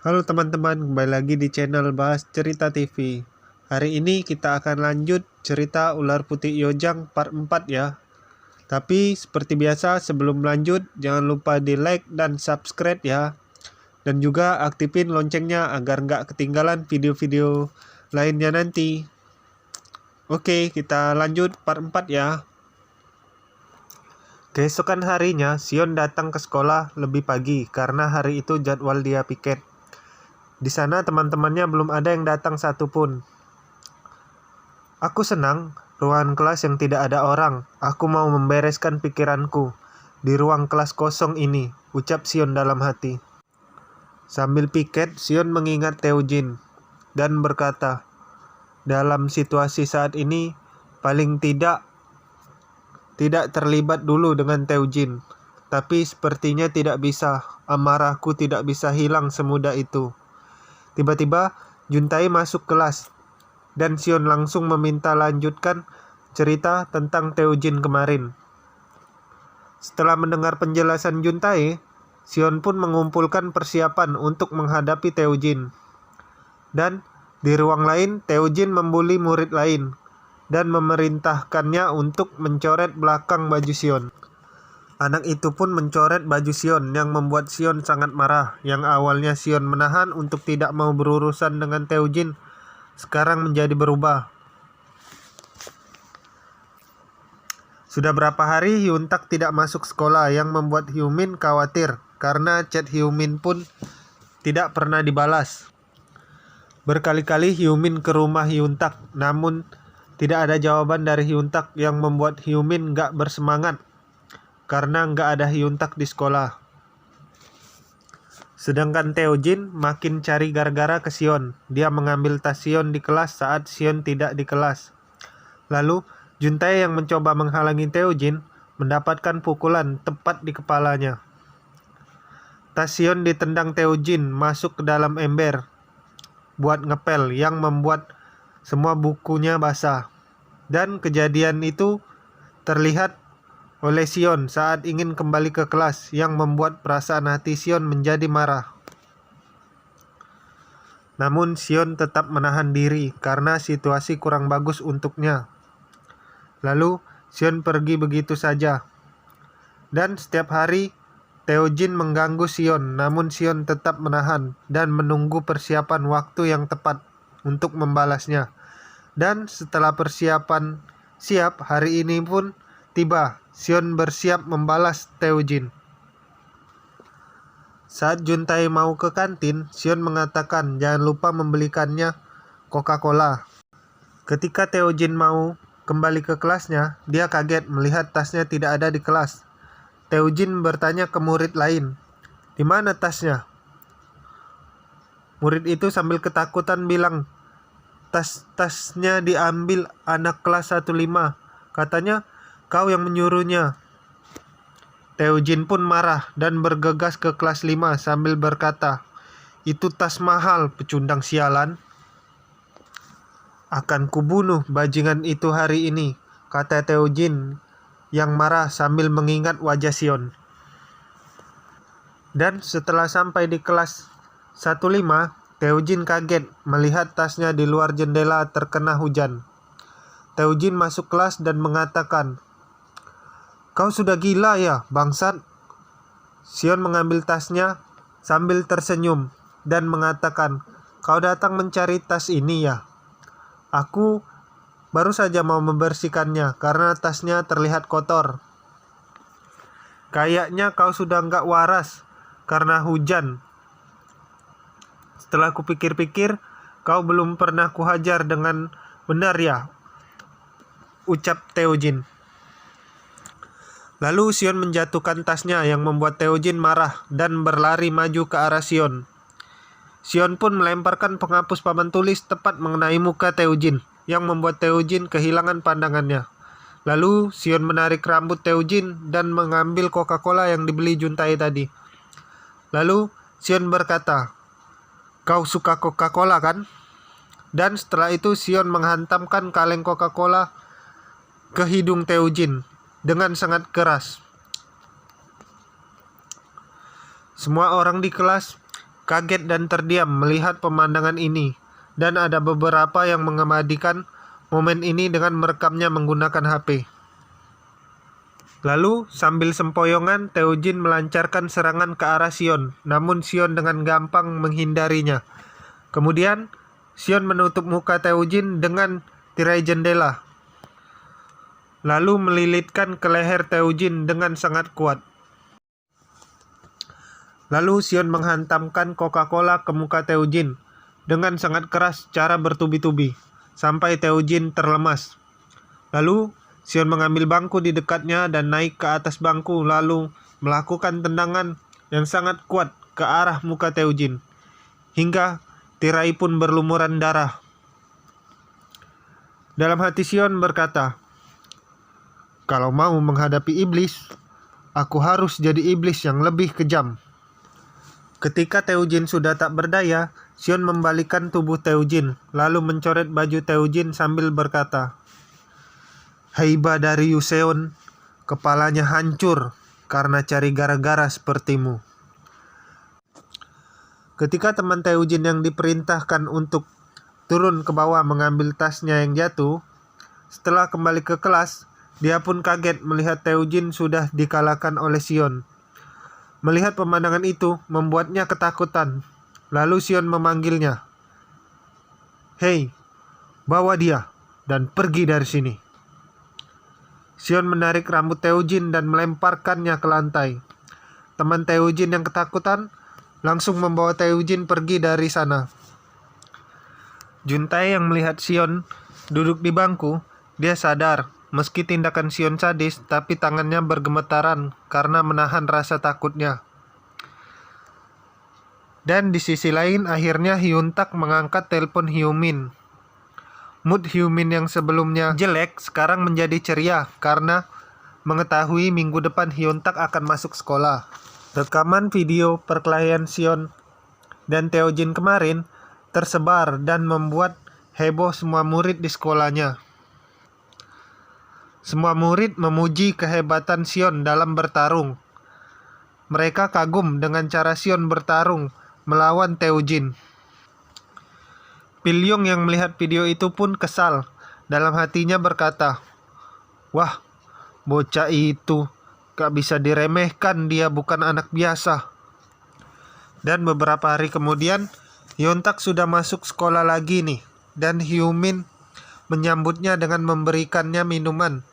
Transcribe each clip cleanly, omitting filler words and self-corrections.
Halo teman-teman, kembali lagi di channel Bahas Cerita TV. Hari ini kita akan lanjut cerita Ular Putih Yojang part 4 ya. Tapi seperti biasa sebelum lanjut jangan lupa di like dan subscribe ya. Dan juga aktifin loncengnya agar nggak ketinggalan video-video lainnya nanti. Oke, kita lanjut part 4 ya. Keesokan harinya, Sion datang ke sekolah lebih pagi karena hari itu jadwal dia piket. Di sana teman-temannya belum ada yang datang satupun. Aku senang, ruangan kelas yang tidak ada orang. Aku mau membereskan pikiranku di ruang kelas kosong ini, ucap Sion dalam hati. Sambil piket, Sion mengingat Teojin dan berkata, dalam situasi saat ini, paling tidak terlibat dulu dengan Teojin. Tapi sepertinya tidak bisa, amarahku tidak bisa hilang semudah itu. Tiba-tiba Juntai masuk kelas dan Sion langsung meminta lanjutkan cerita tentang Teojin kemarin. Setelah mendengar penjelasan Juntai, Sion pun mengumpulkan persiapan untuk menghadapi Teojin. Dan di ruang lain, Teojin membuli murid lain dan memerintahkannya untuk mencoret belakang baju Sion. Anak itu pun mencoret baju Sion yang membuat Sion sangat marah. Yang awalnya Sion menahan untuk tidak mau berurusan dengan Teojin, sekarang menjadi berubah. Sudah berapa hari Hyuntak tidak masuk sekolah yang membuat Hyumin khawatir karena chat Hyumin pun tidak pernah dibalas. Berkali-kali Hyumin ke rumah Hyuntak, namun tidak ada jawaban dari Hyuntak yang membuat Hyumin gak bersemangat karena nggak ada Hyuntak di sekolah. Sedangkan Teojin makin cari gara-gara ke Sion. Dia mengambil tas Sion di kelas saat Sion tidak di kelas. Lalu Juntae yang mencoba menghalangi Teojin mendapatkan pukulan tepat di kepalanya. Tas Sion ditendang Teojin masuk ke dalam ember buat ngepel yang membuat semua bukunya basah. Dan kejadian itu terlihat oleh Sion saat ingin kembali ke kelas yang membuat perasaan hati Sion menjadi marah. Namun Sion tetap menahan diri karena situasi kurang bagus untuknya. Lalu Sion pergi begitu saja. Dan setiap hari Teojin mengganggu Sion, namun Sion tetap menahan dan menunggu persiapan waktu yang tepat untuk membalasnya. Dan setelah persiapan siap, hari ini pun tiba. Sion bersiap membalas Teojin. Saat Juntai mau ke kantin, Sion mengatakan jangan lupa membelikannya Coca-Cola. Ketika Teojin mau kembali ke kelasnya, dia kaget melihat tasnya tidak ada di kelas. Teojin bertanya ke murid lain, "Di mana tasnya?" Murid itu sambil ketakutan bilang, "Tasnya diambil anak kelas 15. Katanya kau yang menyuruhnya." Teojin pun marah dan bergegas ke kelas 5 sambil berkata, "Itu tas mahal, pecundang sialan. Akan kubunuh bajingan itu hari ini," kata Teojin yang marah sambil mengingat wajah Sion. Dan setelah sampai di kelas 15, Teojin kaget melihat tasnya di luar jendela terkena hujan. Teojin masuk kelas dan mengatakan, "Kau sudah gila ya, bangsat?" Sion mengambil tasnya sambil tersenyum dan mengatakan, "Kau datang mencari tas ini ya? Aku baru saja mau membersihkannya karena tasnya terlihat kotor. Kayaknya kau sudah nggak waras karena hujan. Setelah kupikir-pikir, kau belum pernah kuhajar dengan benar ya?" ucap Teojin. Lalu Sion menjatuhkan tasnya yang membuat Teojin marah dan berlari maju ke arah Sion. Sion pun melemparkan penghapus papan tulis tepat mengenai muka Teojin yang membuat Teojin kehilangan pandangannya. Lalu Sion menarik rambut Teojin dan mengambil Coca-Cola yang dibeli Juntai tadi. Lalu Sion berkata, "Kau suka Coca-Cola kan?" Dan setelah itu Sion menghantamkan kaleng Coca-Cola ke hidung Teojin dengan sangat keras. Semua orang di kelas kaget dan terdiam melihat pemandangan ini, dan ada beberapa yang mengabadikan momen ini dengan merekamnya menggunakan HP. Lalu, sambil sempoyongan, Taejin melancarkan serangan ke arah Sion, namun Sion dengan gampang menghindarinya. Kemudian, Sion menutup muka Taejin dengan tirai jendela, lalu melilitkan ke leher Taejin dengan sangat kuat. Lalu Sion menghantamkan Coca-Cola ke muka Taejin dengan sangat keras secara bertubi-tubi, sampai Taejin terlemas. Lalu, Sion mengambil bangku di dekatnya dan naik ke atas bangku, lalu melakukan tendangan yang sangat kuat ke arah muka Taejin, hingga tirai pun berlumuran darah. Dalam hati Sion berkata, "Kalau mau menghadapi iblis, aku harus jadi iblis yang lebih kejam." Ketika Taejin sudah tak berdaya, Sion membalikkan tubuh Taejin, lalu mencoret baju Taejin sambil berkata, "Haiba dari Yuseon, kepalanya hancur karena cari gara-gara sepertimu." Ketika teman Taejin yang diperintahkan untuk turun ke bawah mengambil tasnya yang jatuh, setelah kembali ke kelas, dia pun kaget melihat Taejin sudah dikalahkan oleh Sion. Melihat pemandangan itu membuatnya ketakutan. Lalu Sion memanggilnya, "Hei, bawa dia dan pergi dari sini." Sion menarik rambut Taejin dan melemparkannya ke lantai. Teman Taejin yang ketakutan langsung membawa Taejin pergi dari sana. Juntae yang melihat Sion duduk di bangku, dia sadar meski tindakan Sion sadis, tapi tangannya bergemetaran karena menahan rasa takutnya. Dan di sisi lain, akhirnya Hyun-tak mengangkat telepon Hyumin. Mood Hyumin yang sebelumnya jelek sekarang menjadi ceria karena mengetahui minggu depan Hyun-tak akan masuk sekolah. Rekaman video perkelahian Sion dan Taejin kemarin tersebar dan membuat heboh semua murid di sekolahnya. Semua murid memuji kehebatan Sion dalam bertarung. Mereka kagum dengan cara Sion bertarung melawan Taejin. Pilyong yang melihat video itu pun kesal. Dalam hatinya berkata, "Wah, bocah itu gak bisa diremehkan, dia bukan anak biasa." Dan beberapa hari kemudian, Hyun-tak sudah masuk sekolah lagi nih. Dan Hyumin menyambutnya dengan memberikannya minuman.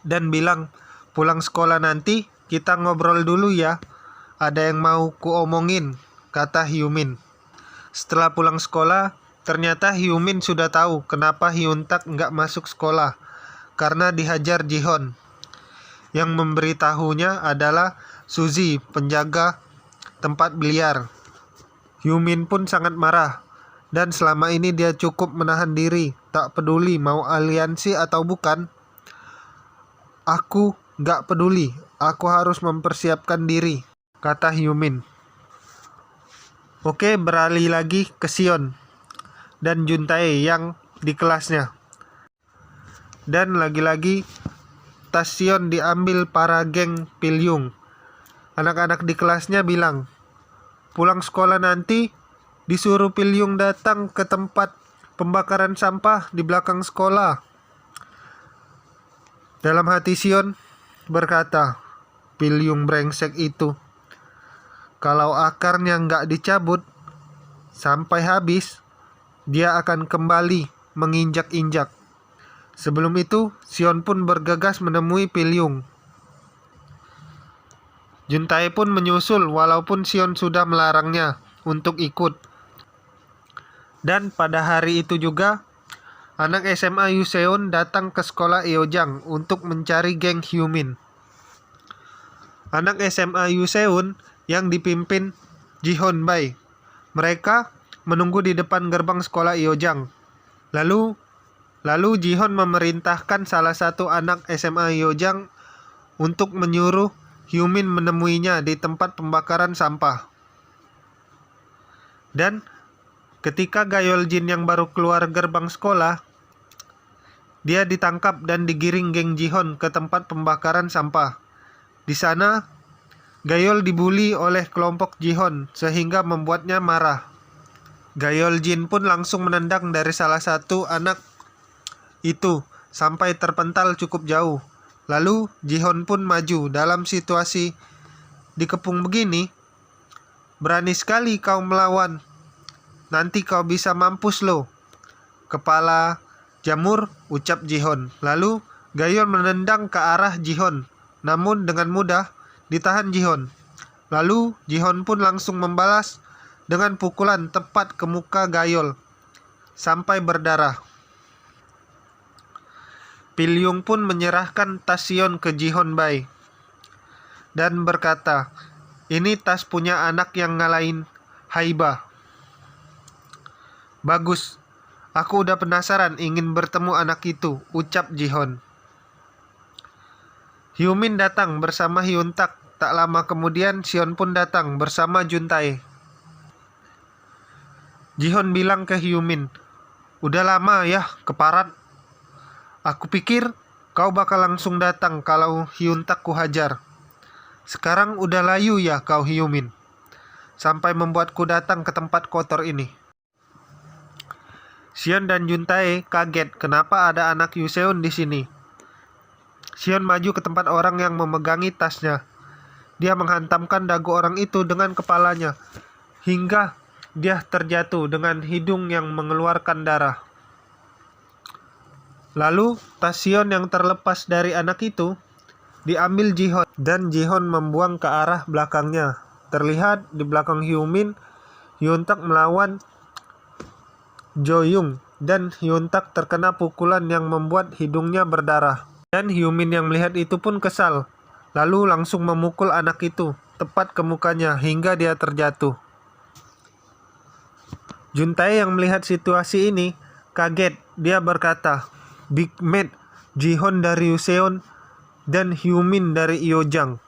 Dan bilang, "Pulang sekolah nanti kita ngobrol dulu ya. Ada yang mau kuomongin," kata Hyumin. Setelah pulang sekolah, ternyata Hyumin sudah tahu kenapa Hyun-tak nggak masuk sekolah, karena dihajar Jihon. Yang memberitahunya adalah Suzy, penjaga tempat biliar. Hyumin pun sangat marah, dan selama ini dia cukup menahan diri, tak peduli mau aliansi atau bukan. "Aku nggak peduli, aku harus mempersiapkan diri," kata Hyumin. Oke, beralih lagi ke Sion dan Juntae yang di kelasnya. Dan lagi-lagi tas Sion diambil para geng Pilyong. Anak-anak di kelasnya bilang, pulang sekolah nanti disuruh Pilyong datang ke tempat pembakaran sampah di belakang sekolah. Dalam hati Sion berkata, Pilyong brengsek itu. Kalau akarnya nggak dicabut sampai habis, dia akan kembali menginjak-injak. Sebelum itu, Sion pun bergegas menemui Pilyong. Juntae pun menyusul walaupun Sion sudah melarangnya untuk ikut. Dan pada hari itu juga, anak SMA Yuseon datang ke sekolah Eojang untuk mencari geng Hyumin. Anak SMA Yuseon yang dipimpin Jihon Bai. Mereka menunggu di depan gerbang sekolah Eojang. Lalu Jihon memerintahkan salah satu anak SMA Eojang untuk menyuruh Hyumin menemuinya di tempat pembakaran sampah. Dan ketika Gayoljin yang baru keluar gerbang sekolah, dia ditangkap dan digiring geng Jihon ke tempat pembakaran sampah. Di sana, Gayol dibuli oleh kelompok Jihon sehingga membuatnya marah. Gayol Jin pun langsung menendang dari salah satu anak itu sampai terpental cukup jauh. Lalu Jihon pun maju. Dalam situasi dikepung begini, berani sekali kau melawan. Nanti kau bisa mampus lo. Kepala jamur, ucap Jihon. Lalu Gayol menendang ke arah Jihon, namun dengan mudah ditahan Jihon. Lalu Jihon pun langsung membalas dengan pukulan tepat ke muka Gayol sampai berdarah. Pilyung pun menyerahkan tas Sion ke Jihon Bai dan berkata, "Ini tas punya anak yang ngalahin Haibah. Bagus, aku udah penasaran ingin bertemu anak itu," ucap Jihon. Hyumin datang bersama Hyuntak. Tak lama kemudian Sion pun datang bersama Juntae. Jihon bilang ke Hyumin, "Udah lama ya keparat. Aku pikir kau bakal langsung datang kalau Hyuntak ku hajar. Sekarang udah layu ya kau Hyumin, sampai membuatku datang ke tempat kotor ini." Sion dan Juntae kaget kenapa ada anak Yuseon di sini. Sion maju ke tempat orang yang memegangi tasnya. Dia menghantamkan dagu orang itu dengan kepalanya hingga dia terjatuh dengan hidung yang mengeluarkan darah. Lalu tas Sion yang terlepas dari anak itu diambil Jihon dan Jihon membuang ke arah belakangnya. Terlihat di belakang Hyumin, Hyuntak melawan Jo-young dan Hyuntak terkena pukulan yang membuat hidungnya berdarah. Dan Hyumin yang melihat itu pun kesal, lalu langsung memukul anak itu tepat ke mukanya hingga dia terjatuh. Juntae yang melihat situasi ini kaget. Dia berkata, "Big Mate, Jihon dari Yuseon dan Hyumin dari Iojang.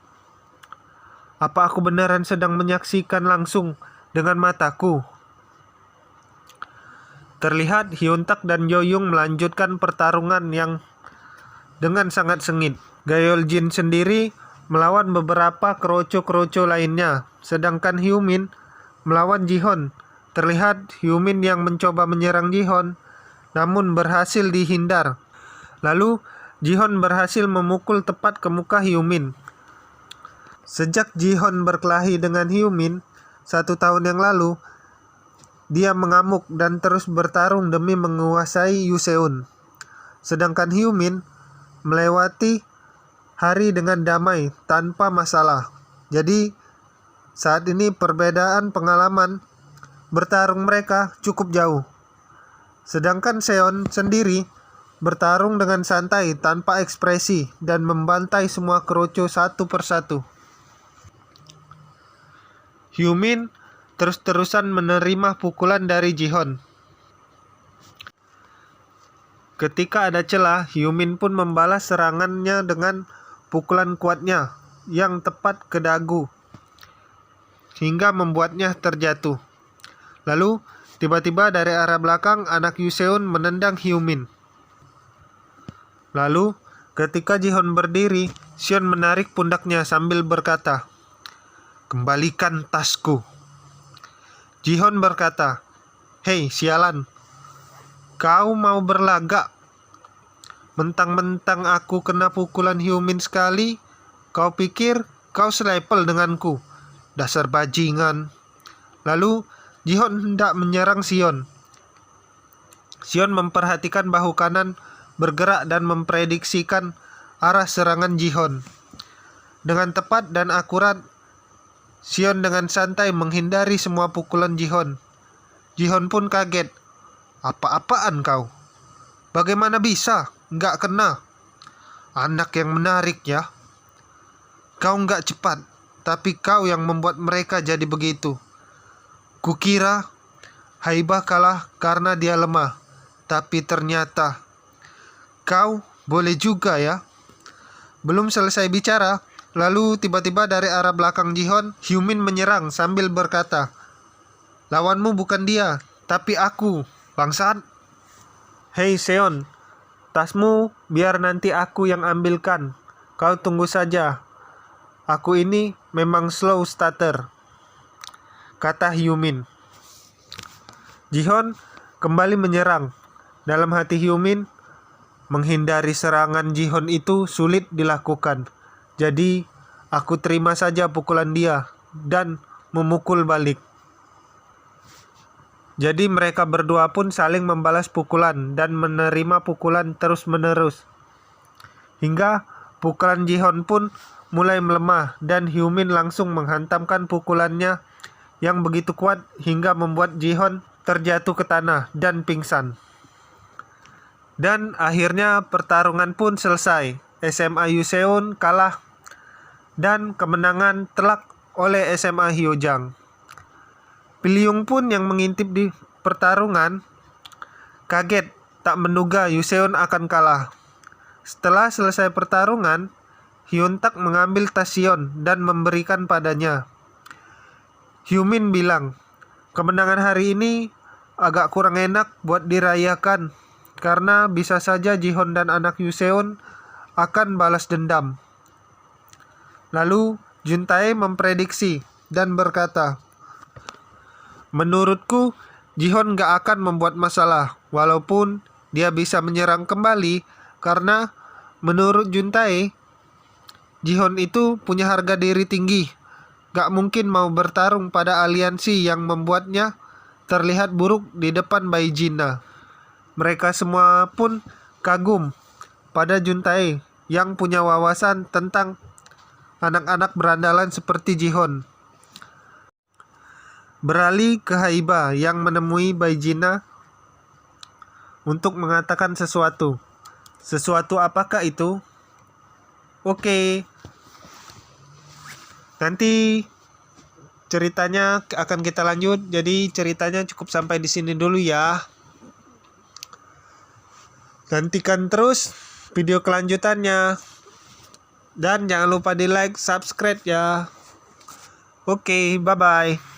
Apa aku beneran sedang menyaksikan langsung dengan mataku?" Terlihat Hyuntak dan Jo-young melanjutkan pertarungan yang dengan sangat sengit. Gayol Jin sendiri melawan beberapa kroco-kroco lainnya, sedangkan Hyumin melawan Jihon. Terlihat Hyumin yang mencoba menyerang Jihon, namun berhasil dihindar. Lalu Jihon berhasil memukul tepat ke muka Hyumin. Sejak Jihon berkelahi dengan Hyumin 1 tahun yang lalu, dia mengamuk dan terus bertarung demi menguasai Yuseon. Sedangkan Hyumin melewati hari dengan damai tanpa masalah. Jadi saat ini perbedaan pengalaman bertarung mereka cukup jauh. Sedangkan Seon sendiri bertarung dengan santai tanpa ekspresi dan membantai semua kroco satu persatu. Hyumin terus-terusan menerima pukulan dari Jihon. Ketika ada celah, Hyumin pun membalas serangannya dengan pukulan kuatnya yang tepat ke dagu hingga membuatnya terjatuh. Lalu tiba-tiba dari arah belakang anak Yuseon menendang Hyumin. Lalu ketika Jihon berdiri, Sion menarik pundaknya sambil berkata, "Kembalikan tasku." Jihon berkata, "Hei sialan, kau mau berlagak? Mentang-mentang aku kena pukulan Hyumin sekali, kau pikir kau selepel denganku? Dasar bajingan." Lalu Jihon hendak menyerang Sion. Sion memperhatikan bahu kanan bergerak dan memprediksikan arah serangan Jihon. Dengan tepat dan akurat, Sion dengan santai menghindari semua pukulan Jihon. Jihon pun kaget. "Apa-apaan kau? Bagaimana bisa? Nggak kena. Anak yang menarik ya. Kau nggak cepat, tapi kau yang membuat mereka jadi begitu. Kukira Haibah kalah karena dia lemah, tapi ternyata kau boleh juga ya." Belum selesai bicara, lalu tiba-tiba dari arah belakang Jihon, Hyumin menyerang sambil berkata, "Lawanmu bukan dia, tapi aku, bangsat." "Hei Seon, tasmu biar nanti aku yang ambilkan. Kau tunggu saja. Aku ini memang slow starter, kata Hyumin. Jihon kembali menyerang. Dalam hati Hyumin, menghindari serangan Jihon itu sulit dilakukan. Jadi, aku terima saja pukulan dia dan memukul balik. Jadi mereka berdua pun saling membalas pukulan dan menerima pukulan terus-menerus. Hingga pukulan Jihon pun mulai melemah dan Hyumin langsung menghantamkan pukulannya yang begitu kuat hingga membuat Jihon terjatuh ke tanah dan pingsan. Dan akhirnya pertarungan pun selesai. SMA Yuseon kalah dan kemenangan telak oleh SMA Hyojang. Piliung pun yang mengintip di pertarungan kaget tak menduga Yuseon akan kalah. Setelah selesai pertarungan, Hyuntak mengambil tas Sion dan memberikan padanya. Hyumin bilang, kemenangan hari ini agak kurang enak buat dirayakan karena bisa saja Jihon dan anak Yuseon akan balas dendam. Lalu Juntae memprediksi dan berkata, menurutku, Jihon gak akan membuat masalah, walaupun dia bisa menyerang kembali, karena menurut Juntae, Jihon itu punya harga diri tinggi, gak mungkin mau bertarung pada aliansi yang membuatnya terlihat buruk di depan Baijina. Mereka semua pun kagum pada Juntae yang punya wawasan tentang anak-anak berandalan seperti Jihon. Beralih ke Haiba yang menemui Baijina untuk mengatakan sesuatu. Sesuatu apakah itu? Oke. Nanti ceritanya akan kita lanjut. Jadi ceritanya cukup sampai di sini dulu ya. Nantikan terus video kelanjutannya. Dan jangan lupa di like, subscribe ya. Oke, bye-bye.